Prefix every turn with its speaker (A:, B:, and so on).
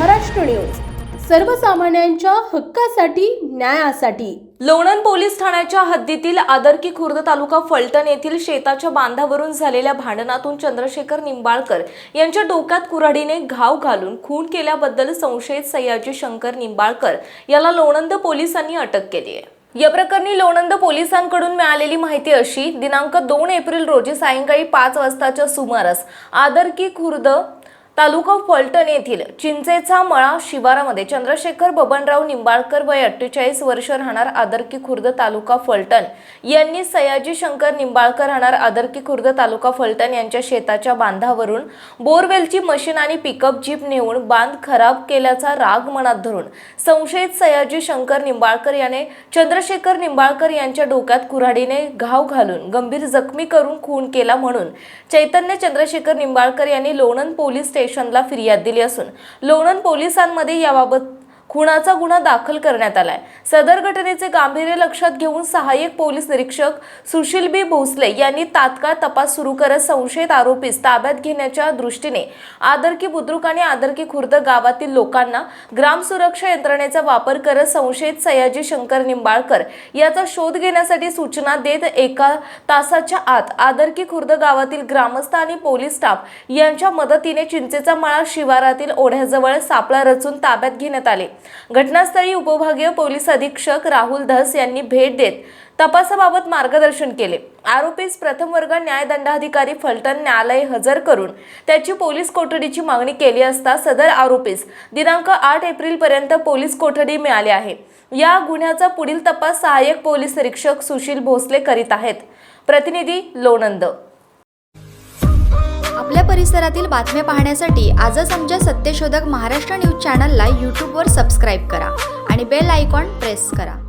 A: Maharashtra news, सर्वसामान्यांच्या हक्कासाठी, न्यायासाठी।
B: लोणंद पोलीस ठाण्याच्या हद्दीतील आदर्की खुर्द तालुका फलटण येथील शेताच्या बांधावरून झालेल्या भांडणातून चंद्रशेखर निंबाळकर यांच्या डोक्यात कुऱ्हाडीने घाव घालून खून केल्याबद्दल संशयित सयाजी शंकर निंबाळकर याला लोणंद पोलिसांनी अटक केली आहे। या प्रकरणी लोणंद पोलिसांकडून मिळालेली माहिती अशी, दिनांक 2 एप्रिल रोजी सायंकाळी 5 वाजताच्या सुमारास आदर्की खुर्द तालुका फलटण येथील चिंचेचा मळा शिवारामध्ये चंद्रशेखर बबनराव निंबाळकर वय 48 वर्ष राहणार आदर्की खुर्द तालुका फलटण यांनी सयाजी शंकर निंबाळकर राहणार आदर्की खुर्द तालुका फलटण यांच्या शेताच्या बांधावरून बोरवेलची मशीन आणि पिकअप जीप नेऊन बांध खराब केल्याचा राग मनात धरून संशयित सयाजी शंकर निंबाळकर याने चंद्रशेखर निंबाळकर यांच्या डोक्यात कुऱ्हाडीने घाव घालून गंभीर जखमी करून खून केला म्हणून चैतन्य चंद्रशेखर निंबाळकर यांनी लोणंद पोलीस स्टेशनला फिर्याद दिली असून लोणंद पोलिसांमध्ये याबाबत खुनाचा गुन्हा दाखल करण्यात आलाय। सदर घटनेचे गांभीर्य लक्षात घेऊन सहाय्यक पोलीस निरीक्षक सुशील बी भोसले यांनी तात्काळ तपास सुरू करत संशयित आरोपीस ताब्यात घेण्याच्या दृष्टीने आदर्की बुद्रुक आणि आदर्की खुर्द गावातील लोकांना ग्राम सुरक्षा यंत्रणेचा वापर करत संशयित सयाजी शंकर निंबाळकर याचा शोध घेण्यासाठी सूचना देत 1 तासाच्या आत आदर्की खुर्द गावातील ग्रामस्थ आणि पोलीस स्टाफ यांच्या मदतीने चिंचेचा मळा शिवारातील ओढ्याजवळ सापळा रचून ताब्यात घेण्यात आले। घटनास्थळी उपविभागीय पोलीस अधीक्षक राहुल धस यांनी भेट देत तपासाबाबत मार्गदर्शन केले। आरोपीस प्रथम वर्ग न्यायदंडाधिकारी फलटण न्यायालय हजर करून त्याची पोलीस कोठडीची मागणी केली असता सदर आरोपीस दिनांक 8 एप्रिल पर्यंत पोलीस कोठडी मिळाली आहे। या गुन्ह्याचा पुढील तपास सहाय्यक पोलीस निरीक्षक सुशील भोसले करीत आहेत। प्रतिनिधी लोणंद।
C: आपल्या परिसरातील बातम्या पाहण्यासाठी आजच आमच्या सत्यशोधक महाराष्ट्र न्यूज चॅनलला यूट्यूबवर सबस्क्राईब करा आणि बेल आयकॉन प्रेस करा।